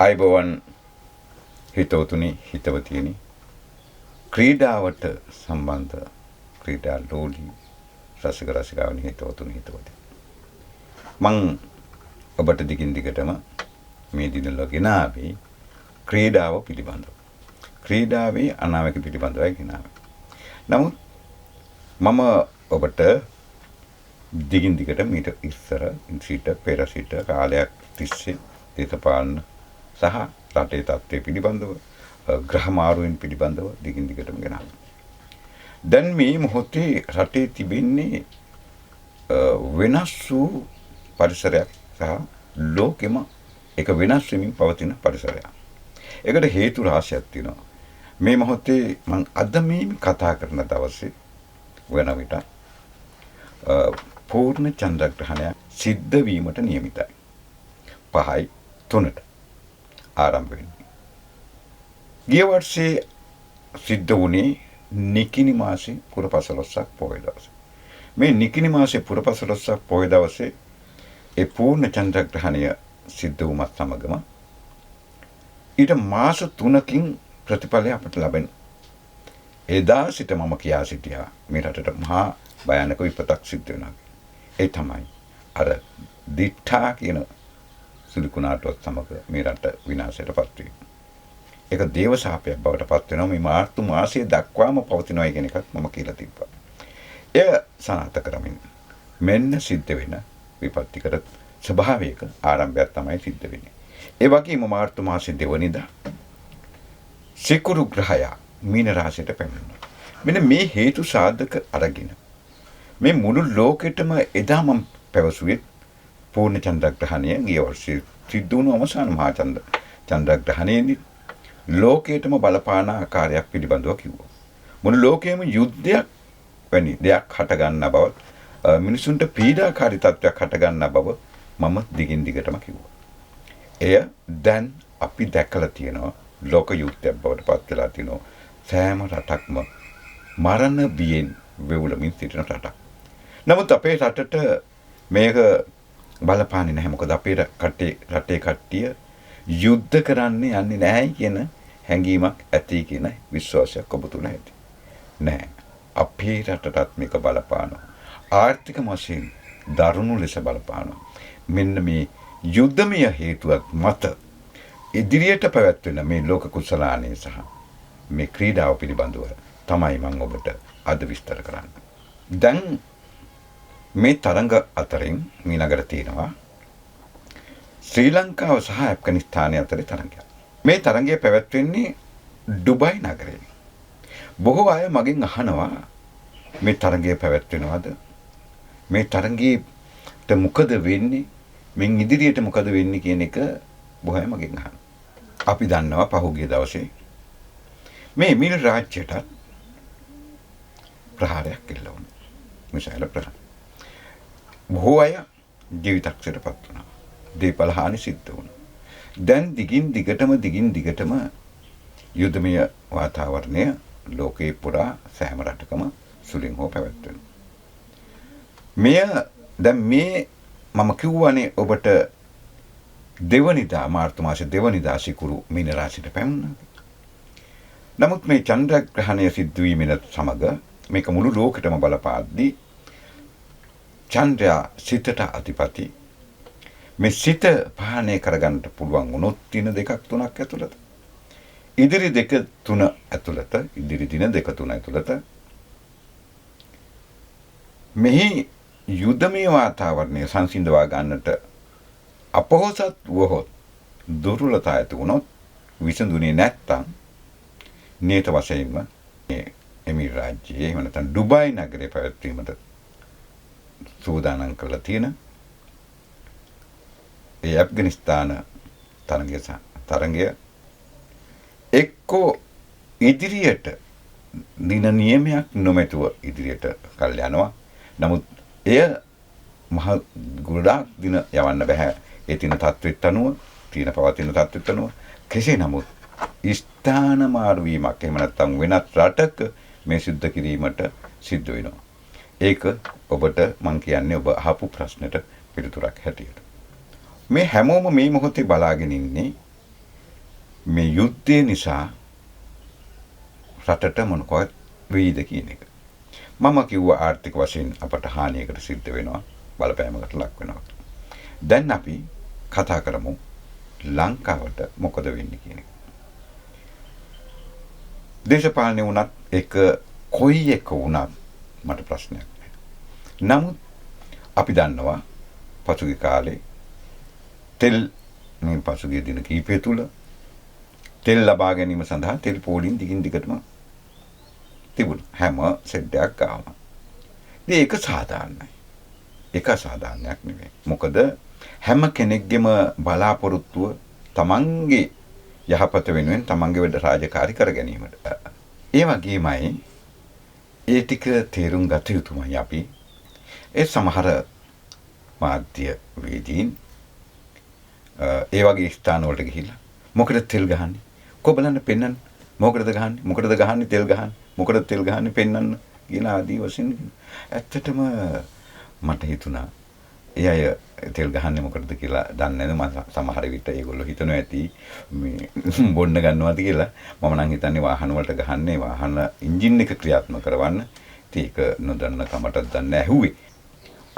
අයිබෝවන් හිතවතුනි හිතවතියනි ක්‍රීඩාවට සම්බන්ධ ක්‍රීඩා ලෝලී රසික රසිකාවනි හිතවතුනි හිතවති මං ඔබට දිගින් දිගටම මේ දිනවල ගෙනාවේ ක්‍රීඩාව පිළිබඳව ක්‍රීඩාවේ අනාවැක පිළිබඳවයි ගෙනාවේ. නමුත් මම ඔබට දිගින් දිගට මීට ඉස්සර ඉන්සිට පෙර සිට කාලයක් තිස්සේ දේශපාලන සහ රටේ තත්ත්වය පිළිබඳව ග්‍රහ මාරුවෙන් පිළිබඳව දිගින් දිගටම ගෙනාවා. දැන් මේ මොහොතේ රටේ තිබෙන්නේ වෙනස් වූ පරිසරයක් සහ ලෝකෙම එක වෙනස් වෙමින් පවතින පරිසරයක්. ඒකට හේතු රාශියක් තියෙනවා. මේ මොහොතේ මම අද මේ කතා කරන දවසේ වෙන විට පූර්ණ චන්ද්‍රග්‍රහණයක් සිද්ධ වීමට නියමිතයි. 5:03ට ආරම්භ වෙන්නේ. ගිය වර්ෂයේ සිද්ධ වුණේ නිකිණි මාසේ පුරපසළොස්වක පොහොය දවසේ. මේ නිකිණි මාසේ පුරපසළොස්වක පොහොය දවසේ ඒ පූර්ණ චන්ද්‍රග්‍රහණය සිද්ධ වුමත් සමගම ඊට මාස 3කින් ප්‍රතිඵලය අපට ලැබෙන. එදා සිට මම කියා සිටියා මේ රටට මහා භයානක විපතක් සිද්ධ වෙනවා. ඒ තමයි අර දිඨා කියන සුළුකුණාටුවත් සමග මේ රට විනාශයටපත් වීම. ඒක දේව ශාපයක් බවට පත් වෙනවා. මේ මාර්තු මාසයේ දක්වාම පවතිනවා කියන එකත් මම කියලා තිබ්බා. එය සනාථ කරමින් මෙන්න සිද්ධ වෙන විපත්තිකර ස්වභාවයක ආරම්භයක් තමයි සිද්ධ වෙන්නේ. ඒ වගේම මාර්තු මාසයේ දෙවනිදා සිකුරු ග්‍රහය මීන රාශියට පැමිණෙනවා. මෙන්න මේ හේතු සාධක අරගෙන මේ මුළු ලෝකෙටම එදා මම පැවසුවේ පූර්ණ චන්ද්‍රග්‍රහණය ගිය වර්ෂයේ සිද්ධ වුණු අවසාන මහා චන්ද්‍රග්‍රහණයේදී ලෝකයටම බලපාන ආකාරයක් පිළිබඳව කිව්වා. මුළු ලෝකයේම යුද්ධයක් වැනි දෙයක් හට ගන්නා බව මිනිසුන්ට පීඩාකාරී තත්ත්වයක් හට ගන්නා බව මම දිගින් දිගටම කිව්වා. එය දැන් අපි දැකලා තියෙනවා ලෝක යුද්ධයක් බවට පත් වෙලා තිනවා. සෑම රටක්ම මරණ බියෙන් වෙවුලමින් සිටින රටක්. නමුත් අපේ රටට මේක බලපාන්නේ නැහැ. මොකද අපේ රටේ කට්ටිය යුද්ධ කරන්නේ යන්නේ නැහැ කියන හැඟීමක් ඇති කියන විශ්වාසයක් ඔබ තුල ඇති. නැහැ. අපේ රටටත් මේක බලපානවා. ආර්ථික වශයෙන් දරුණු ලෙස බලපානවා. මෙන්න මේ යුද්ධමය හේතුවක් මත ඉදිරියට පැවැත්වෙන මේ ලෝක කුසලානේ සහ මේ ක්‍රීඩාව පිළිබඳව තමයි මම ඔබට අද විස්තර කරන්න. දැන් මේ තරඟ අතරින් ඊළඟට තියෙනවා ශ්‍රී ලංකාව සහ ඇෆ්ගනිස්තානය අතරේ තරඟයක්. මේ තරඟය පැවැත්වෙන්නේ ඩුබයි නගරයේ. බොහෝ අය මගෙන් අහනවා මේ තරඟය පැවැත්වෙනවද? මේ තරඟයට මොකද වෙන්නේ? මින් ඉදිරියට මොකද වෙන්නේ කියන එක බොහෝ අය මගෙන් අහනවා. අපි දන්නවා පහුගිය දවසේ මේ මිල් රාජ්‍යයට ප්‍රහාරයක් කෙල්ල වුණා. මිසයිල ප්‍රහාර. බොහෝ අය ජීවිතක්ෂයටපත් වුණා. දීපල හානි සිද්ධ වුණා. දැන් දිගින් දිගටම යුද්ධමය වාතාවරණය ලෝකේ පුරා සෑම රටකම සුලින් හෝ පැවැත්වෙනවා. දැන් මේ මම කිව්වනේ ඔබට දෙවනිදා මාර්තු මාසේ දෙවනිදා සිකුරු මීන රාශියට පැමුණා. නමුත් මේ චන්ද්‍රග්‍රහණය සිද්ධ වීමෙන් සමග මේක මුළු ලෝකෙටම බලපාද්දී චන්ද්‍රයා සිතට අධිපති මේ සිත පාලනය කරගන්න පුළුවන් වුණොත් දින දෙකක් තුනක් ඇතුළත ඉදිරි දින දෙක තුන ඇතුළත මෙහි යුද්ධමය වාතාවරණය සංසිඳවා ගන්නට අපොහොසත් වුවහොත් දුර්වලතා ඇති වුණොත් විසඳුනේ නැත්තම් නේත වශයෙන්ම මේ එමිරාත් රාජ්‍යයේ එහෙම නැත්නම් ඩුබයි නගරේ පැවැත්වීමට සූදානම් කරලා තියෙන ඒ ඇෆ්ගනිස්තාන තරඟය එක්කෝ ඉදිරියට දින නියමයක් නොමැතුව ඉදිරියට කල් යනවා. නමුත් එය මහ ගොඩාක් දින යවන්න බෑ. ඒ තියෙන තත්ත්වෙත් අනුව පවතින තත්ත්වෙත් අනුව කෙසේ නමුත් ස්ථාන මාරු වීමක් එහෙම නැත්නම් වෙනත් රටක මේ සිද්ධ කිරීමට සිද්ධ වෙනවා. ඒක ඔබට මම කියන්නේ ඔබ අහපු ප්‍රශ්නෙට පිළිතුරක් හැටියට. මේ හැමෝම මේ මොහොතේ බලාගෙන ඉන්නේ මේ යුද්ධය නිසා රටට මොනකවත් වෙයිද කියන එක. මම කිව්වා ආර්ථික වශයෙන් අපට හානියකට සිද්ධ වෙනවා, බලපෑමකට ලක් වෙනවා. දැන් අපි කතා කරමු ලංකාවට මොකද වෙන්නේ කියන එක. දේශපාලනේ වුණත් එක කොයි එක වුණත් මට ප්‍රශ්නයක් නැහැ. නමුත් අපි දන්නවා පසුගිය කාලේ තෙල් මේ පසුගිය දින කිහිපය තුල තෙල් ලබා ගැනීම සඳහා තෙල් පෝලින් දිගින් දිගටම තිබුණා හැම සෙට්ටයක් ගාම. ඉතින් ඒක සාධාරණයි. ඒක අසාධාරණයක් නෙවෙයි. මොකද හැම කෙනෙක්ගේම බලාපොරොත්තුව තමන්ගේ යහපත වෙනුවෙන් තමන්ගේ වැඩ රාජකාරී කර ගැනීමට. ඒ වගේමයි ඒ ටික තේරුම් ගත යුතුමයි අපි. ඒ සමහර මාධ්‍ය වේදීන් ඒ වගේ ස්ථාන වලට ගිහිල්ලා මොකටද තෙල් ගහන්නේ? කොබලන්න පෙන්නන්න. මොකටද ගහන්නේ? මොකටද ගහන්නේ තෙල් ගහන්නේ? මොකටද තෙල් ගහන්නේ පෙන්නන්න කියලා ආදී වශයෙන්. ඇත්තටම මට හිතුණා ඒ අය තෙල් ගහන්නේ මොකටද කියලා දන්නේ නැහැ. මම සමහර විට ඒගොල්ලෝ හිතනවා ඇති මේ බොන්න ගන්නවාද කියලා. මම නම් හිතන්නේ වාහන වලට ගහන්නේ වාහන එන්ජින් එක ක්‍රියාත්මක කරවන්න. ඉතින් ඒක නොදන්න කමටත් දන්නේ ඇහුවේ.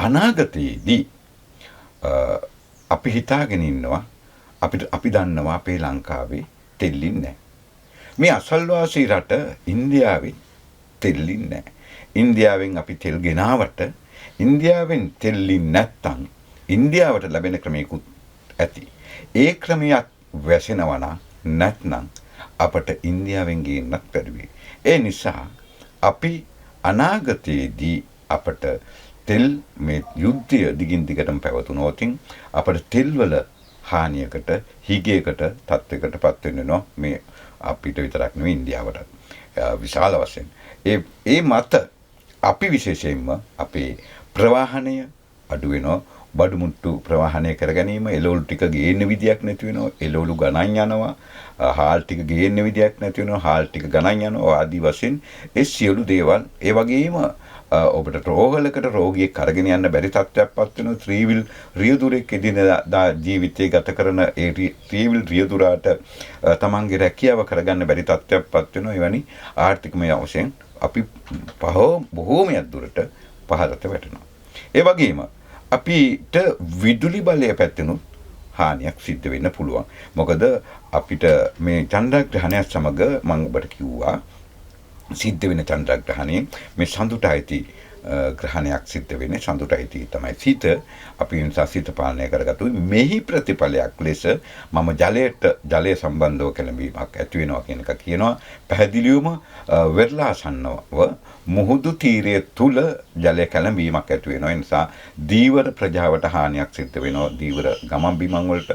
අනාගතයේදී අපි හිතාගෙන ඉන්නවා අපි දන්නවා අපේ ලංකාවේ තෙල්ලින් නැහැ. මේ අසල්වාසී රට ඉන්දියාවේ තෙල්ලින් නැහැ. ඉන්දියාවෙන් අපි තෙල් ගෙනාවට ඉන්දියාවෙන් තෙල්ලින් නැත්තම් ඉන්දියාවට ලැබෙන ක්‍රමයකුත් ඇති. ඒ ක්‍රමයක් වැසෙනවා නැත්නම් අපට ඉන්දියාවෙන් ගේන්නත් බැරි වෙයි. ඒ නිසා අපි අනාගතයේදී අපට තෙල් මේ යුද්ධය දිගින් දිගටම පැවතුනොත් අපට තෙල්වල හානියකට හිගයකට තත්වයකටපත් වෙනවා මේ අපිට විතරක් නෙවෙයි ඉන්දියාවටත් විශාල වශයෙන්. ඒ මත අපි විශේෂයෙන්ම අපේ ප්‍රවාහනය අඩු වෙනවා. බඩු මුට්ටු ප්‍රවාහනය කර ගැනීම, එළවලු ටික ගේන්න විදියක් නැති වෙනවා, එළවලු ගණන් යනවා, හාල් ටික ගේන්න විදියක් නැති වෙනවා, හාල් ටික ගණන් යනවා ආදී වශයෙන් ඒ සියලු දේවල් ඒ වගේම ඔබට රෝගලකට රෝගියෙක් අරගෙන යන්න බැරි තත්ත්වයක්පත් වෙනවා. ත්‍රිවිල් රියදුරෙක් එදිනෙදා ජීවිතය ගත කරන ඒ ත්‍රිවිල් රියදුරාට තමන්ගේ රැකියාව කරගන්න බැරි තත්ත්වයක්පත් වෙනවා. එවැනි ආර්ථිකමය වශයෙන් අපි බොහෝමයක් දුරට පහළට වැටෙනවා. ඒ වගේම අපිට විදුලි බලය පැත්තෙනුත් හානියක් සිද්ධ වෙන්න පුළුවන්. මොකද අපිට මේ චන්ද්‍රග්‍රහණයත් සමග මම ඔබට කිව්වා සිද්ධ වෙන චන්ද්‍රග්‍රහණය මේ සඳුට අයිති ග්‍රහණයක් සිද්ධ වෙන්නේ. සඳුට අයිති තමයි සිත. අපි නිසා සිත පාලනය කරගත්තු මෙහි ප්‍රතිඵලයක් ලෙස මම ජලය සම්බන්ධව කැළඹීමක් ඇති වෙනවා කියන එක කියනවා. පැහැදිලිවම වෙරළාසන්නව මුහුදු තීරය තුල ජලය කැළඹීමක් ඇති වෙනවා. ඒ නිසා දීවර ප්‍රජාවට හානියක් සිද්ධ වෙනවා. දීවර ගමන් බිමන් වලට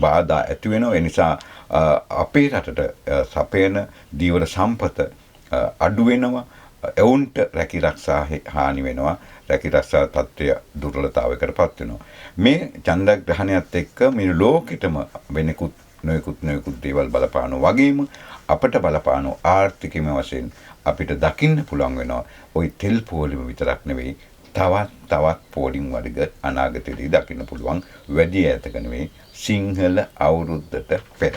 බාධා ඇති වෙනවා. ඒ නිසා අපේ රටට සපයන දීවර සම්පත අඩු වෙනවා. එවුන්ට රැකී ආරක්ෂා හානි වෙනවා. රැකී ආරක්ෂා තත්ත්වය දුර්වලතාවයකටපත් වෙනවා. මේ චන්ද්‍රග්‍රහණයත් එක්ක මේ ලෝකෙටම නොයෙකුත් දේවල් බලපානවා වගේම අපට බලපාන ආර්ථිකමය වශයෙන් අපිට දකින්න පුළුවන් වෙනවා. ওই තෙල් පෝලිම විතරක් නෙවෙයි තවත් පෝලිම් වර්ග අනාගතයේදී දකින්න පුළුවන්. වැඩි ඈතක නෙවෙයි සිංහල අවුරුද්දට පෙර.